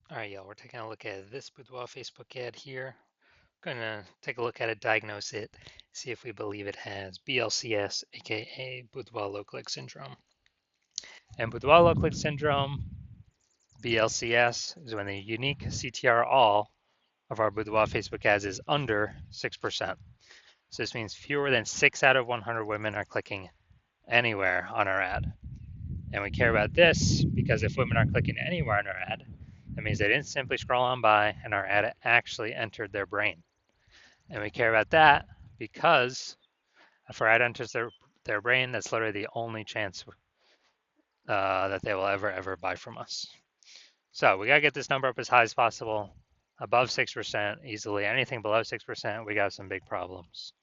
All right, y'all, we're taking a look at this Boudoir Facebook ad here. Going to take a look at it, diagnose it, see if we believe it has BLCS, aka Boudoir low click syndrome. And Boudoir low click syndrome, BLCS, is when the unique CTR all of our Boudoir Facebook ads is under 6%. So this means fewer than 6 out of 100 women are clicking anywhere on our ad. And we care about this because if women are clicking anywhere on our ad, that means they didn't simply scroll on by and our ad actually entered their brain. And we care about that because if our ad enters their brain, that's literally the only chance that they will ever buy from us. So we got to get this number up as high as possible, above 6% easily. Anything below 6%, we got some big problems.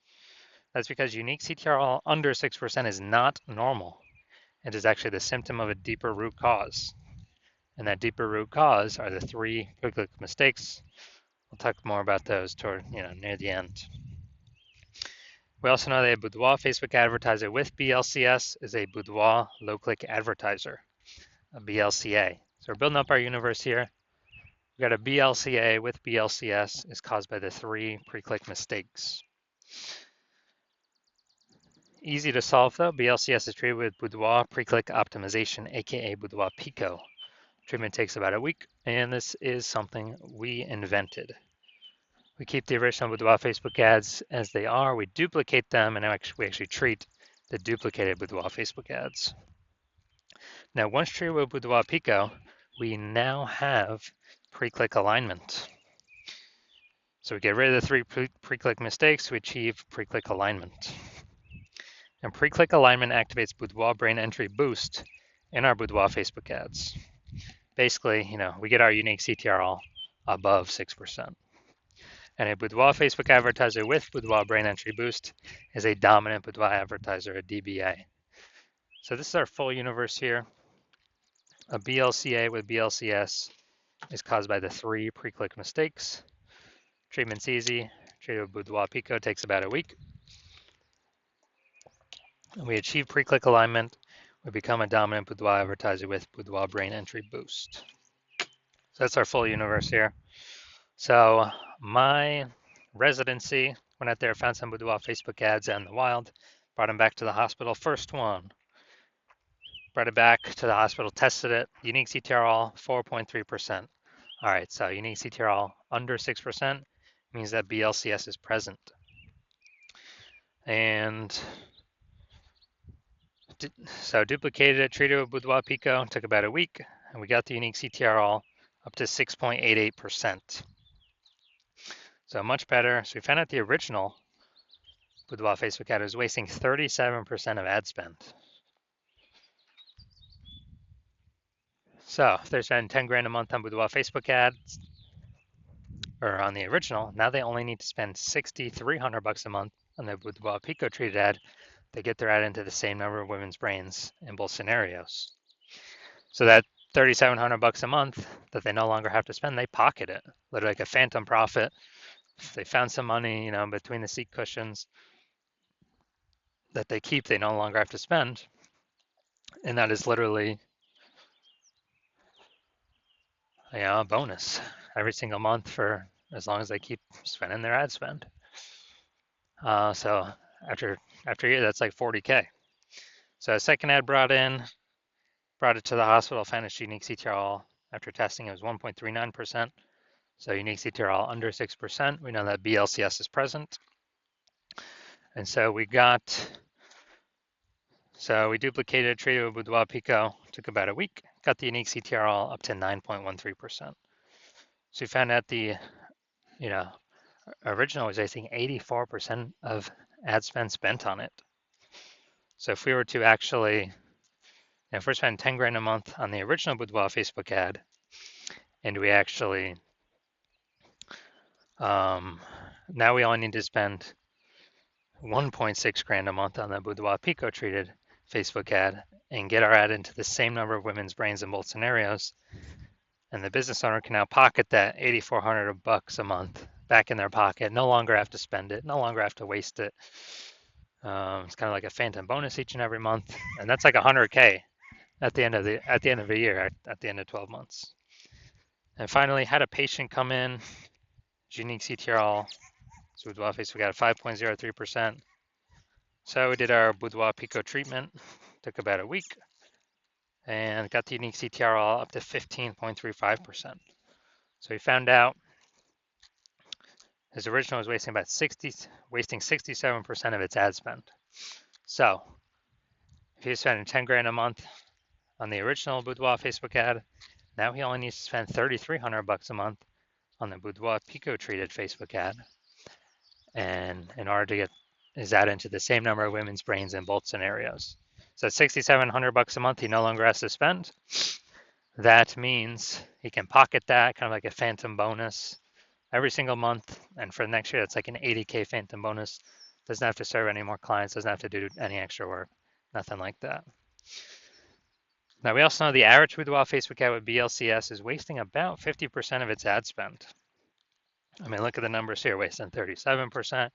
That's because unique CTRL under 6% is not normal. It is actually the symptom of a deeper root cause. And that deeper root cause are the three quick mistakes. We'll talk more about those toward, near the end. We also know that a Boudoir Facebook advertiser with BLCS is a Boudoir low-click advertiser, a BLCA. So we're building up our universe here. We've got a BLCA with BLCS is caused by the three pre-click mistakes. Easy to solve though. BLCS is treated with Boudoir pre-click optimization, aka Boudoir Pico. Treatment takes about a week, and this is something we invented. We keep the original Boudoir Facebook ads as they are. We duplicate them, and we actually treat the duplicated Boudoir Facebook ads. Now, once treated with Boudoir Pico, we now have pre-click alignment. So we get rid of the three pre-click mistakes, we achieve pre-click alignment. And pre-click alignment activates Boudoir brain entry boost in our Boudoir Facebook ads. Basically, we get our unique CTRL above 6%. And a Boudoir Facebook advertiser with Boudoir brain entry boost is a dominant Boudoir advertiser, a DBA. So this is our full universe here. A BLCA with BLCS is caused by the three pre-click mistakes. Treatment's easy. Treatment with Boudoir Pico takes about a week. And we achieve pre-click alignment. We become a dominant Boudoir advertiser with Boudoir brain entry boost. So that's our full universe here. So my residency, went out there, found some Boudoir Facebook ads out in the wild, brought them back to the hospital. First one, brought it back to the hospital, tested it. Unique CTRL, 4.3%. All right, so unique CTRL under 6% means that BLCS is present. And so duplicated it, treated with Boudoir Pico, took about a week, and we got the unique CTRL up to 6.88%. So much better. So we found out the original Boudoir Facebook ad was wasting 37% of ad spend. So if they're spending 10 grand a month on Boudoir Facebook ads, or on the original, now they only need to spend 6,300 bucks a month on the Boudoir Pico treated ad. They get their ad into the same number of women's brains in both scenarios. So that 3,700 bucks a month that they no longer have to spend, they pocket it, literally like a phantom profit. If they found some money, between the seat cushions that they keep, they no longer have to spend. And that is literally, a bonus every single month for as long as they keep spending their ad spend. So after a year, that's like 40K. So a second ad brought it to the hospital, found its unique CTRL. After testing, it was 1.39%. So unique CTRL under 6%. We know that BLCS is present. And so we duplicated, treated with Boudoir Pico, took about a week, got the unique CTRL up to 9.13%. So we found out the, original was, I think, 84% of ad spent on it. So if we were to actually, if we're spending 10 grand a month on the original Boudoir Facebook ad, and we actually, now we only need to spend 1.6 grand a month on the Boudoir Pico treated Facebook ad and get our ad into the same number of women's brains in both scenarios. And the business owner can now pocket that 8,400 bucks a month back in their pocket, no longer have to spend it, no longer have to waste it. It's kind of like a phantom bonus each and every month. And that's like 100K at the end of the year, at the end of 12 months. And finally, had a patient come in, unique CTRL, so Boudoir Facebook ad 5.03%. So we did our Boudoir Pico treatment, took about a week, and got the unique CTRL up to 15.35%. So we found out his original was wasting 67% of its ad spend. So if he was spending 10 grand a month on the original Boudoir Facebook ad, now he only needs to spend 3,300 bucks a month on the Boudoir Pico treated Facebook ad. And in order to get his ad into the same number of women's brains in both scenarios. So at 6,700 bucks a month, he no longer has to spend. That means he can pocket that, kind of like a phantom bonus every single month. And for next year, that's like an 80K phantom bonus. Doesn't have to serve any more clients, doesn't have to do any extra work, nothing like that. Now, we also know the average Boudoir Facebook ad with BLCS is wasting about 50% of its ad spend. I mean, look at the numbers here, wasting 37%,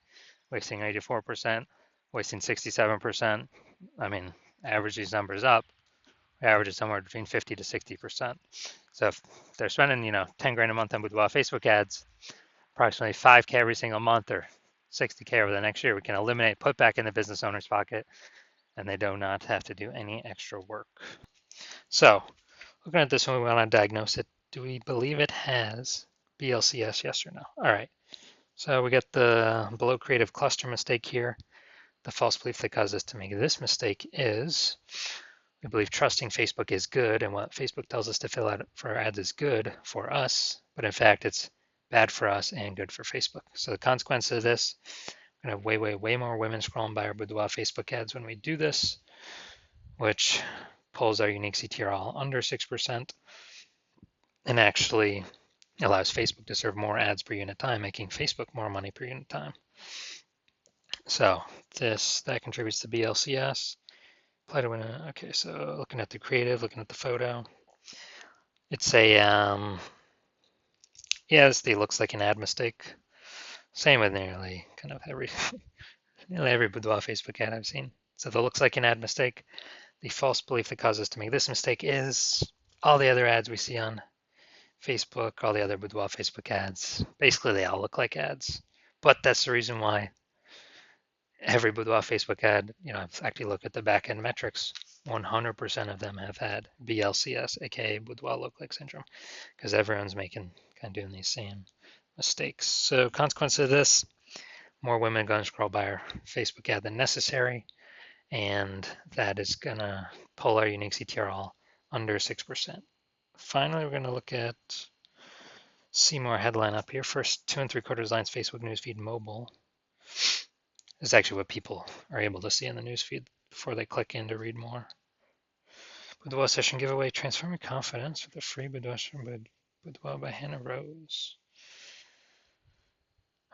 wasting 84%, wasting 67%. I mean, average these numbers up, average is somewhere between 50 to 60%. So if they're spending, 10 grand a month on Boudoir Facebook ads, approximately 5K every single month or 60K over the next year, we can eliminate, put back in the business owner's pocket, and they do not have to do any extra work. So looking at this one, we want to diagnose it. Do we believe it has BLCS, yes or no? All right. So we get the below creative cluster mistake here. The false belief that caused us to make this mistake is we believe trusting Facebook is good, and what Facebook tells us to fill out for our ads is good for us, but in fact it's bad for us and good for Facebook. So the consequence of this, we're going to have way more women scrolling by our Boudoir Facebook ads when we do this, which pulls our unique CTRL under 6% and actually allows Facebook to serve more ads per unit time, making Facebook more money per unit time. So that contributes to BLCS. Apply to win. Okay, so looking at the creative, looking at the photo, it's a yes, it looks like an ad mistake. Same with nearly kind of nearly every Boudoir Facebook ad I've seen. So that looks like an ad mistake. The false belief that causes us to make this mistake is all the other ads we see on Facebook, all the other Boudoir Facebook ads. Basically, they all look like ads. But that's the reason why every Boudoir Facebook ad, I've actually looked at the back-end metrics. 100% of them have had BLCS, aka Boudoir lookalike syndrome, because everyone's kind of doing these same mistakes. So consequence of this, more women are going to scroll by our Facebook ad than necessary, and that is going to pull our unique CTRL under 6%. Finally, we're going to look at see more headline up here. First 2 3/4 lines Facebook newsfeed mobile. This is actually what people are able to see in the newsfeed before they click in to read more. Boudoir session giveaway, transform your confidence with a free Boudoir by Hannah Rose.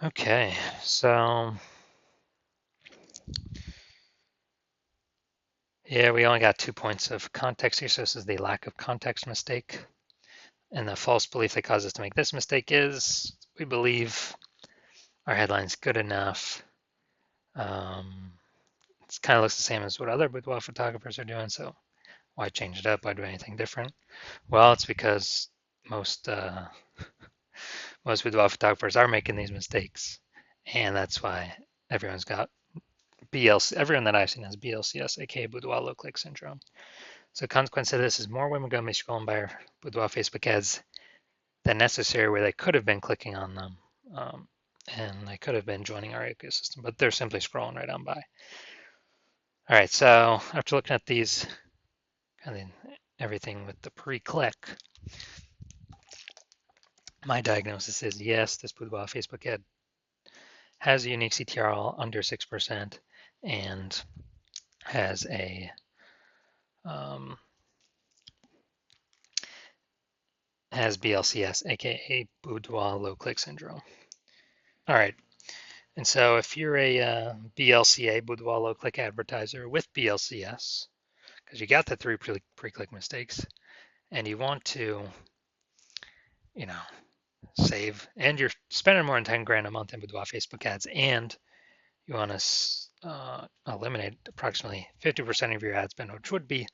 Okay, so yeah, we only got 2 points of context here, so this is the lack of context mistake. And the false belief that caused us to make this mistake is we believe our headline's good enough. It kind of looks the same as what other boudoir photographers are doing, so why change it up? Why do anything different? Well, it's because most boudoir photographers are making these mistakes, and that's why everyone's got everyone that I've seen has BLCS, aka Boudoir lookalike syndrome. So consequence of this is more women going to be scrolling by our Boudoir Facebook ads than necessary, where they could have been clicking on them, and they could have been joining our ecosystem, but they're simply scrolling right on by. All right, so after looking at these, kind of everything with the pre-click, my diagnosis is yes, this Boudoir Facebook ad has a unique CTRL under 6% and has a has BLCS, aka Boudoir low click syndrome. All right, and so if you're a BLCA, Boudoir low click advertiser with BLCS, because you got the 3 pre-click mistakes, and you want to, save, and you're spending more than 10 grand a month in Boudoir Facebook ads, and you want to eliminate approximately 50% of your ad spend, which would be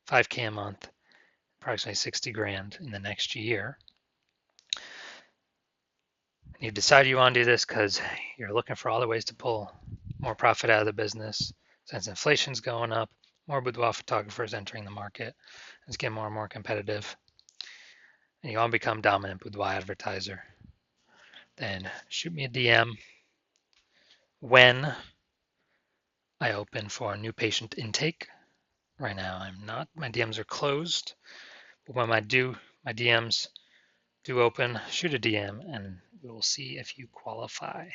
5K a month, approximately 60 grand in the next year. You decide you want to do this because you're looking for other ways to pull more profit out of the business. Since inflation's going up, more boudoir photographers entering the market. It's getting more and more competitive. And you want to become dominant boudoir advertiser. Then shoot me a DM when I open for new patient intake. Right now I'm not. My DMs are closed. But when my DMs do open, shoot a DM and we will see if you qualify.